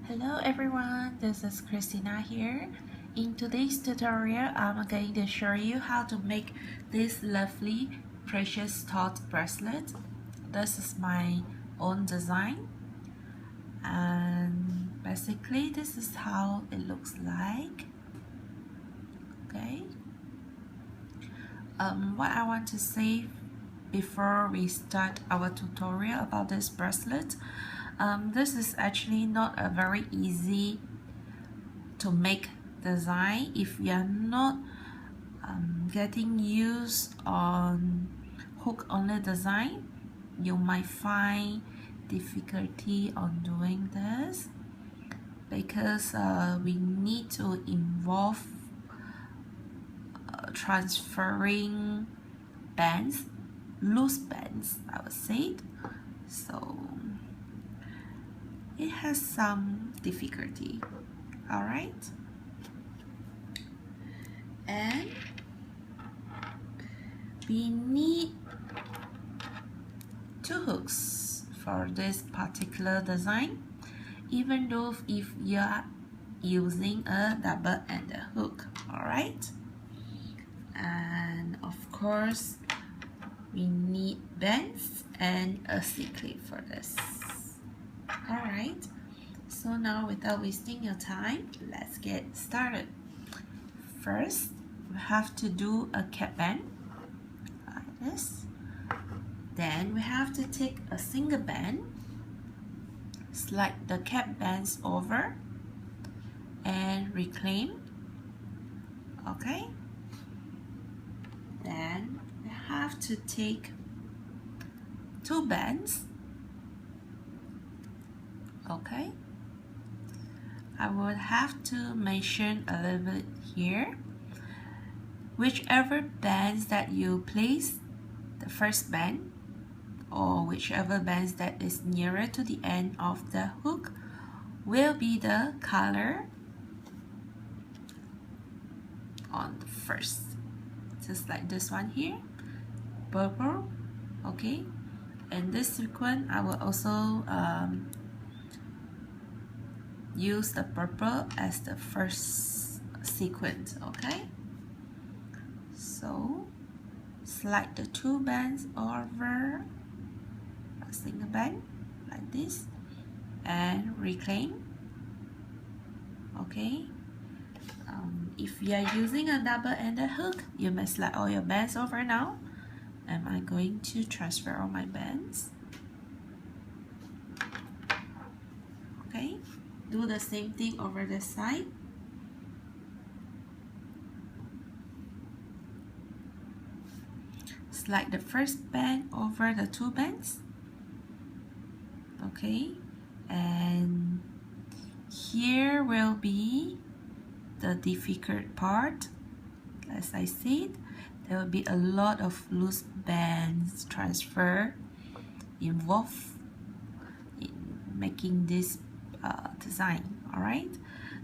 Hello everyone, this is Christina here. In today's tutorial, I'm going to show you how to make this lovely precious thought bracelet. This is my own design, and basically this is how it looks like. Okay. What I want to say before we start our tutorial about this bracelet, this is actually not a very easy to make design if you are not getting used on hook only design. You might find difficulty on doing this because we need to involve transferring bands, loose bands, I would say. So it has some difficulty. All right, and we need 2 hooks for this particular design, even though if you are using a double-ended hook. All right, and of course we need bands and a C-clip for this. All right, so now without wasting your time, let's get started. First, we have to do a cap band like this. Then we have to take a single band, slide the cap bands over and reclaim. Okay, then we have to take 2 bands. Okay, I would have to mention a little bit here. Whichever bands that you place the first band, or whichever bands that is nearer to the end of the hook, will be the color on the first, just like this one here, purple. Okay, and this sequence I will also use the purple as the first sequence. Okay, so slide the 2 bands over a single band like this and reclaim. Okay, if you are using a double-ended hook, you may slide all your bands over now, and I'm going to transfer all my bands. Okay, do the same thing over the side. Slide the first band over the 2 bands. Okay, and here will be the difficult part. As I said, there will be a lot of loose bands transfer involved in making this design. All right,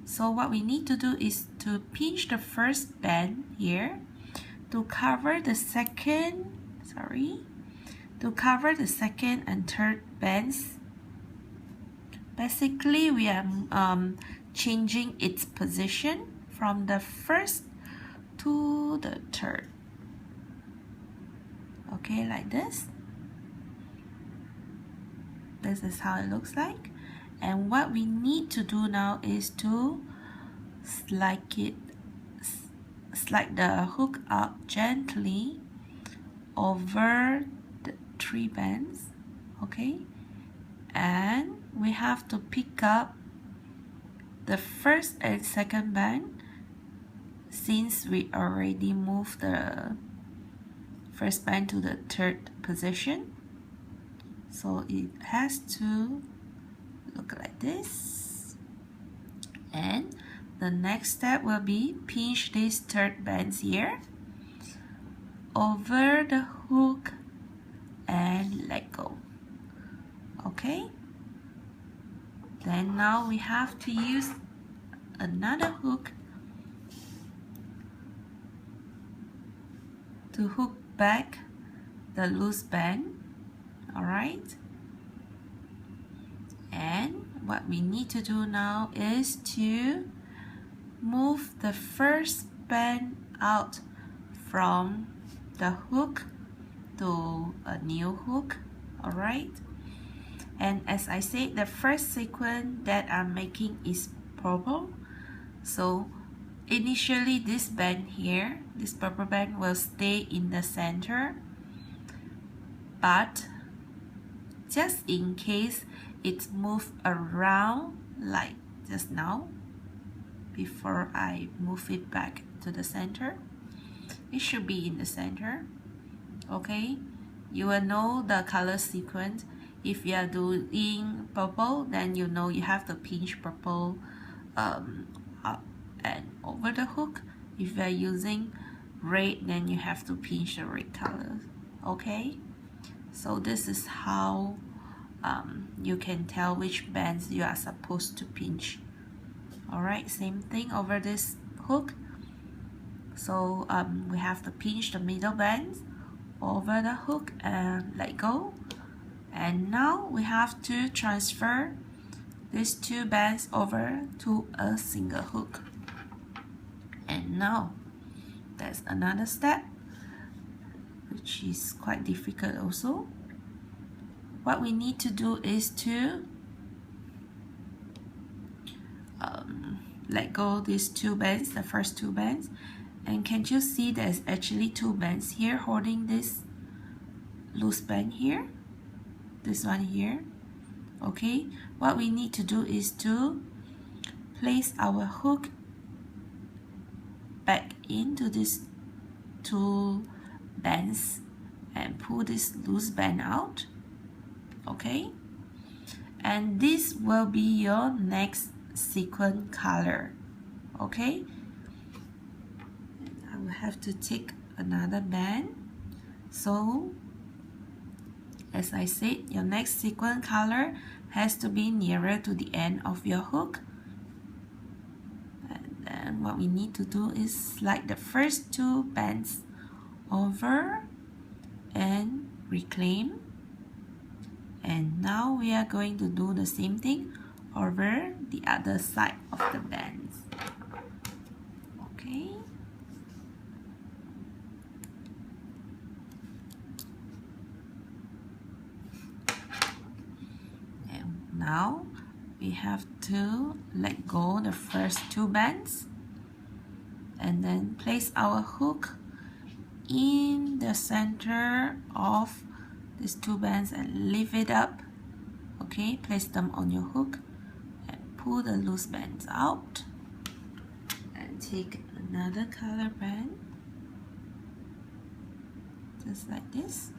so what we need to do is to pinch the first band here to cover the second and third bands. Basically, we are changing its position from the first to the third. Okay, like this. This is how it looks like. And what we need to do now is to slide the hook up gently over the 3 bands. Okay, and we have to pick up the first and second band since we already moved the first band to the 3rd position. So it has to look like this. And the next step will be pinch these 3rd bands here over the hook and let go. Okay, then now we have to use another hook to hook back the loose band. All right, and what we need to do now is to move the first band out from the hook to a new hook. Alright, and as I said, the first sequence that I'm making is purple, so initially this band here, this purple band, will stay in the center, but just in case it moves around like just now, before I move it back to the center, it should be in the center. Okay, you will know the color sequence. If you are doing purple, then you know you have to pinch purple up and over the hook. If you are using red, then you have to pinch the red color. Okay, so this is how you can tell which bands you are supposed to pinch. Alright, same thing over this hook. So we have to pinch the middle bands over the hook and let go. And now we have to transfer these two bands over to a single hook. And now that's another step, which is quite difficult also. What we need to do is to let go these two bands, the first two bands. And can't you see there's actually two bands here holding this loose band here, this one here. Okay, what we need to do is to place our hook back into these two bands and pull this loose band out. Okay, and this will be your next sequence color. Okay, I will have to take another band. So as I said, your next sequence color has to be nearer to the end of your hook. And then what we need to do is slide the first two bands over and reclaim. And now we are going to do the same thing over the other side of the bands. Okay. And now we have to let go the first two bands and then place our hook in the center of these two bands and lift it up. Okay, place them on your hook and pull the loose bands out and take another color band just like this.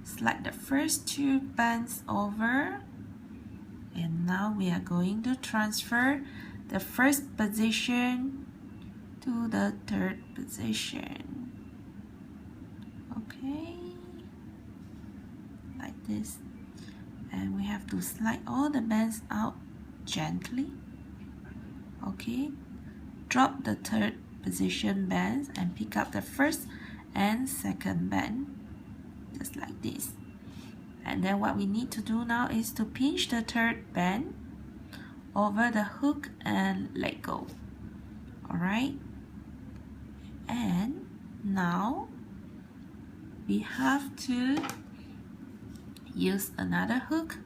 Slide the first two bands over, and now we are going to transfer the first position to the third position. Okay, like this, and we have to slide all the bands out gently. Okay, drop the third position bands and pick up the first and second band just like this. And then what we need to do now is to pinch the third band over the hook and let go. Alright, and now we have to use another hook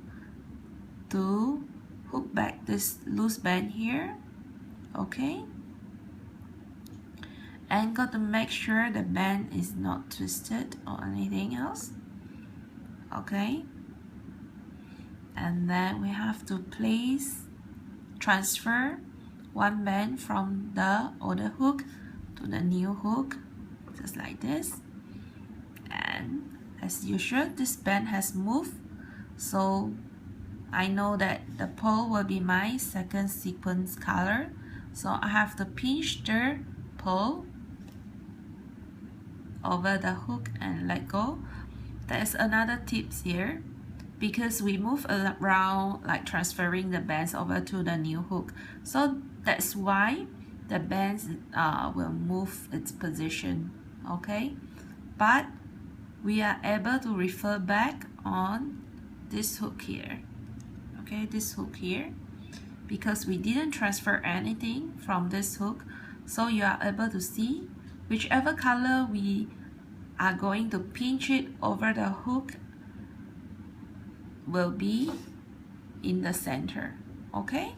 to hook back this loose band here. Okay, and got to make sure the band is not twisted or anything else. Okay, and then we have to transfer one band from the older hook to the new hook just like this. And as usual, this band has moved, so I know that the pearl will be my second sequence color, so I have to pinch the pearl over the hook and let go. There's another tips here, because we move around like transferring the bands over to the new hook, so that's why the bands will move its position. Okay, but we are able to refer back on this hook here. Okay, this hook here, because we didn't transfer anything from this hook, so you are able to see whichever color we are going to pinch it over the hook will be in the center. Okay,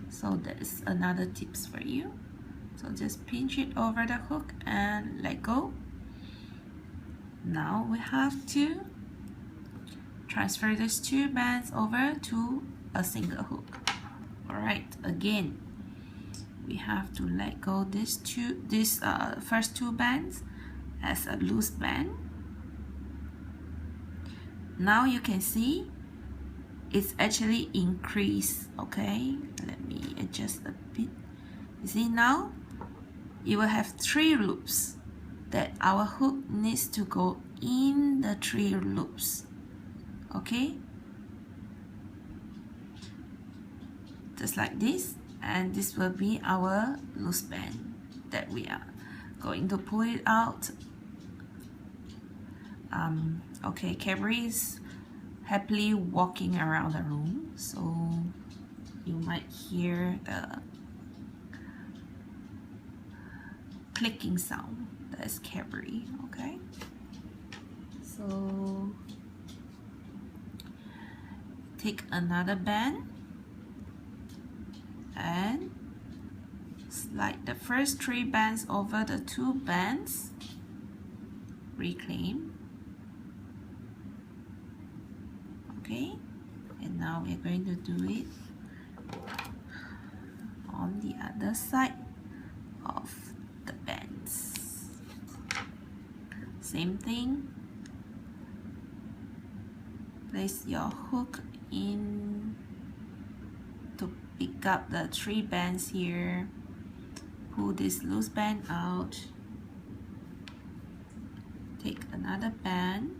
so that is another tips for you. So just pinch it over the hook and let go. Now we have to transfer these two bands over to a single hook. Alright, again we have to let go these first two bands as a loose band. Now you can see it's actually increased. Okay, let me adjust a bit. You see, now you will have 3 loops that our hook needs to go in the 3 loops. Okay, just like this, and this will be our loose band that we are going to pull it out. Okay, Cadbury is happily walking around the room, so you might hear the clicking sound. That's Cadbury. Okay, so take another band and slide the first 3 bands over the 2 bands, reclaim. Okay, and now we're going to do it on the other side of the bands. Same thing, place your hook in to pick up the 3 bands here, pull this loose band out, take another band,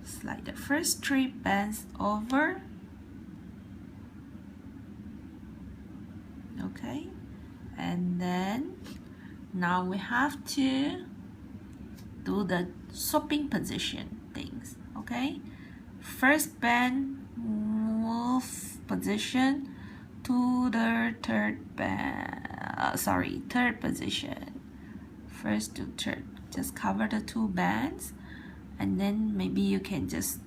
slide the first 3 bands over. Okay, and then now we have to do the swapping position things. Okay, first band move position to the third band, third position, first to third. Just cover the 2 bands, and then maybe you can just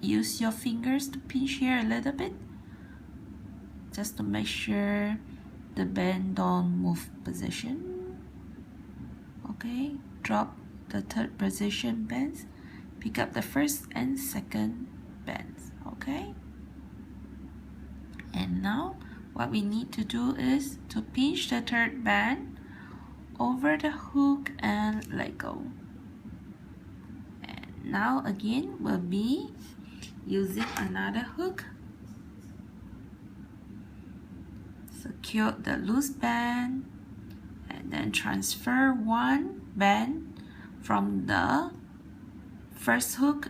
use your fingers to pinch here a little bit, just to make sure the band don't move position. Okay, drop the third position bands, pick up the first and second bands. Okay, and now what we need to do is to pinch the third band over the hook and let go. And now again we'll be using another hook, secure the loose band, and then transfer 1 band from the first hook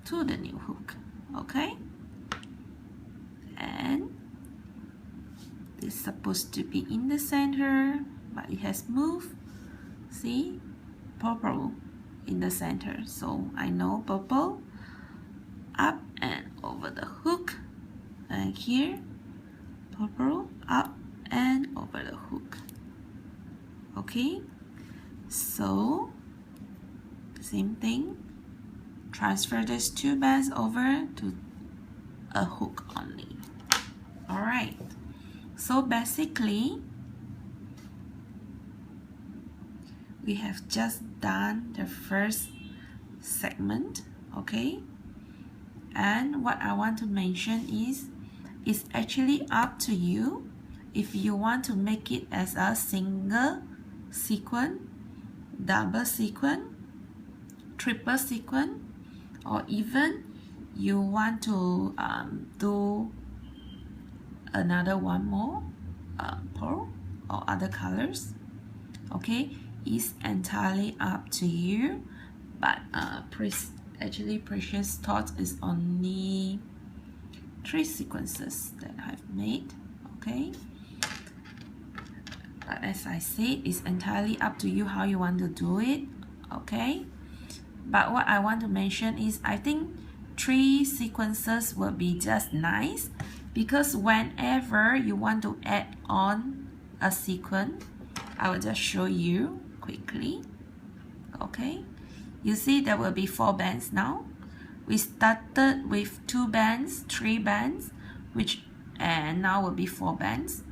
to the new hook. Okay, and it's supposed to be in the center, but it has moved. See, purple in the center, so I know purple up and over the hook, and here purple up and over the hook. Okay, so same thing, transfer these 2 bands over to a hook only. Alright, so basically we have just done the first segment. Okay, and what I want to mention is it's actually up to you if you want to make it as a single sequence, double sequence, triple sequence, or even you want to do another one more pearl or other colors. Okay, it's entirely up to you, but actually Precious thought is only 3 sequences that I've made. Okay, but as I said, it's entirely up to you how you want to do it. Okay, but what I want to mention is I think 3 sequences will be just nice, because whenever you want to add on a sequence, I will just show you quickly. Okay, you see there will be 4 bands now. We started with 2 bands, 3 bands, and now will be 4 bands.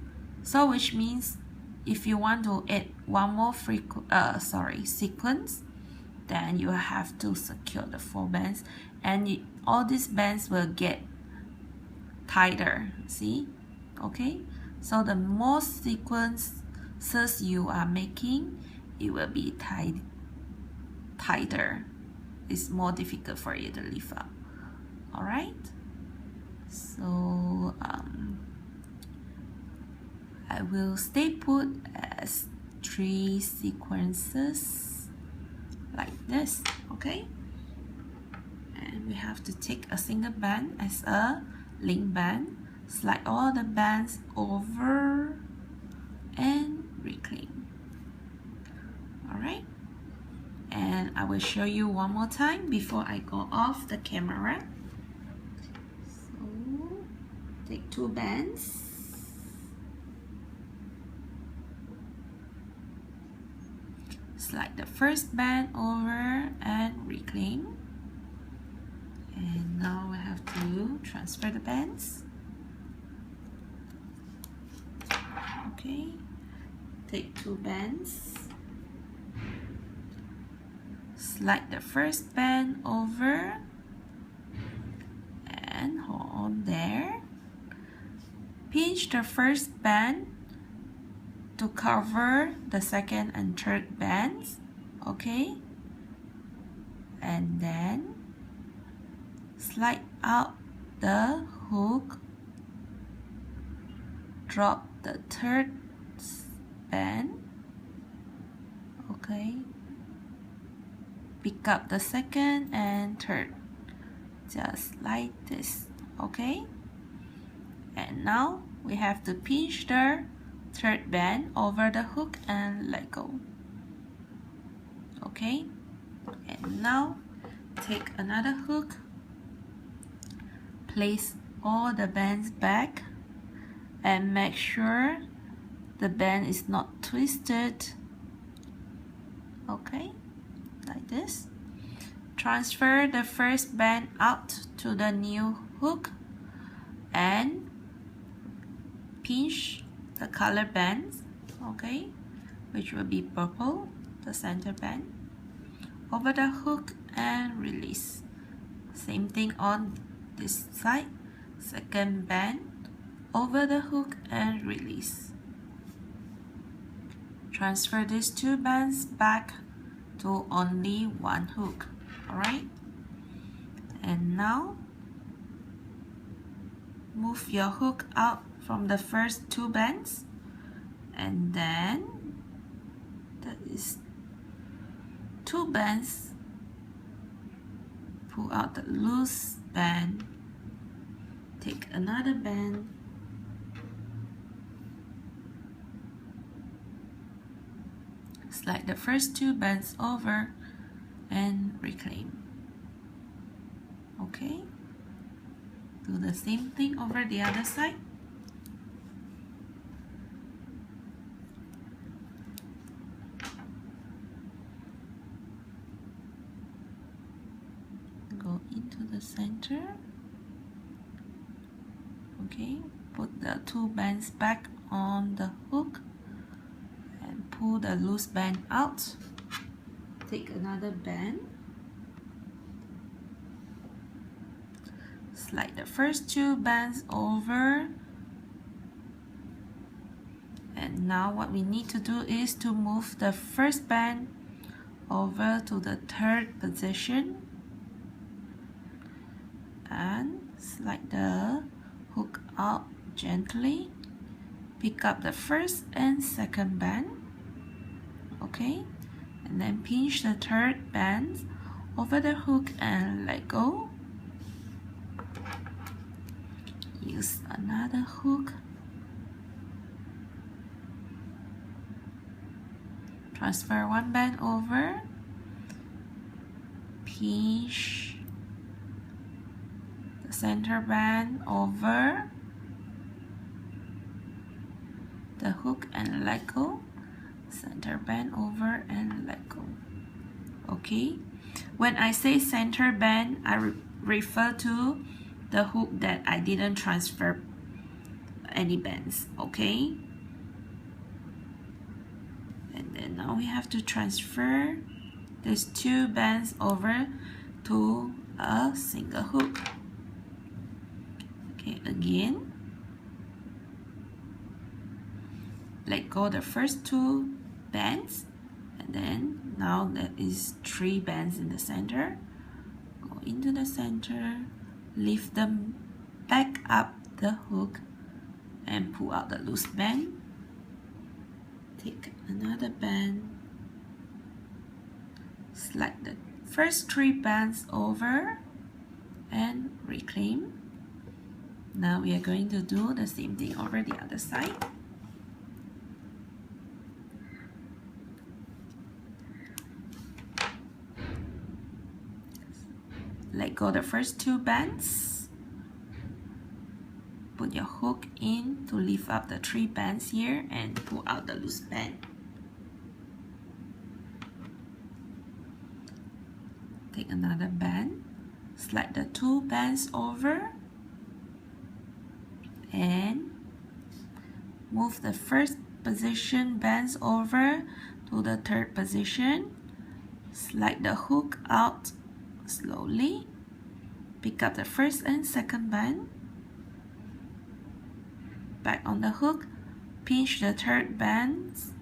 So which means if you want to add one more sequence, then you have to secure the 4 bands, and all these bands will get tighter. See? Okay, so the more sequences you are making, it will be tighter. It's more difficult for you to lift up. All right, so I will stay put as 3 sequences like this. Okay, and we have to take a single band as a link band, slide all the bands over and reclaim. All right, and I will show you one more time before I go off the camera. So take 2 bands, slide the first band over and reclaim, and now we have to transfer the bands. Okay, take 2 bands, slide the first band over and hold on there. Pinch the first band to cover the second and third bands. Okay, and then slide out the hook, drop the third band. Okay, pick up the second and third, just like this. Okay, and now we have to pinch the third band over the hook and let go. Okay, and now take another hook, place all the bands back, and make sure the band is not twisted. Okay, like this. Transfer the first band out to the new hook and pinch the color bands, okay, which will be purple, the center band, over the hook and release. Same thing on this side, second band over the hook and release. Transfer these 2 bands back to only 1 hook. Alright, and now move your hook out from the first 2 bands, and then that is 2 bands, pull out the loose band, take another band, slide the first 2 bands over and reclaim. Okay, do the same thing over the other side. Go into the center. Okay, put the 2 bands back on the hook and pull the loose band out. Take another band, slide the first 2 bands over, and now what we need to do is to move the first band over to the 3rd position and slide the hook out gently, pick up the first and second band, okay, and then pinch the 3rd band over the hook and let go. Use another hook, transfer 1 band over, pinch the center band over the hook and let go, center band over and let go. Okay, when I say center band, I refer to the hook that I didn't transfer any bands. Okay, and then now we have to transfer these 2 bands over to a single hook. Okay, again, let go the first 2 bands, and then now there is 3 bands in the center. Go into the center, lift them back up the hook and pull out the loose band. Take another band, slide the first 3 bands over and reclaim. Now we are going to do the same thing over the other side. Let go the first 2 bands. Put your hook in to lift up the 3 bands here and pull out the loose band. Take another band, slide the 2 bands over and move the first position bands over to the 3rd position. Slide the hook out slowly, pick up the 1st and 2nd band, back on the hook, pinch the 3rd bands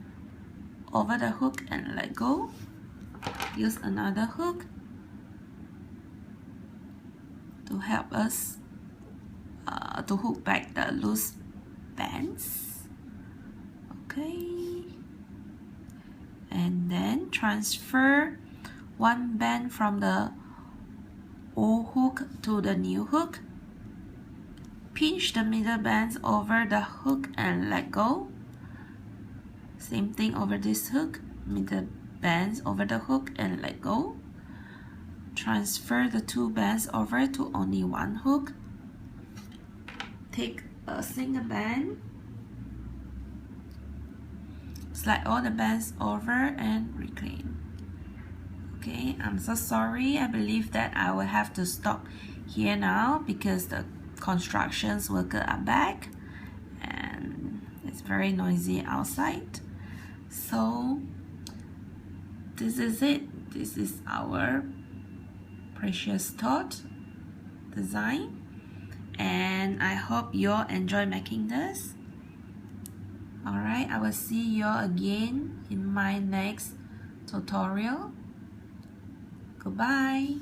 over the hook and let go. Use another hook to help us to hook back the loose bands. Okay, and then transfer 1 band from the old hook to the new hook. Pinch the middle bands over the hook and let go. Same thing over this hook, middle bands over the hook and let go. Transfer the 2 bands over to only 1 hook. Take a single band, slide all the bands over and reclaim. Okay, I'm so sorry. I believe that I will have to stop here now because the constructions workers are back and it's very noisy outside. So this is it. This is our precious thought design, and I hope you all enjoy making this. Alright, I will see you all again in my next tutorial. Goodbye.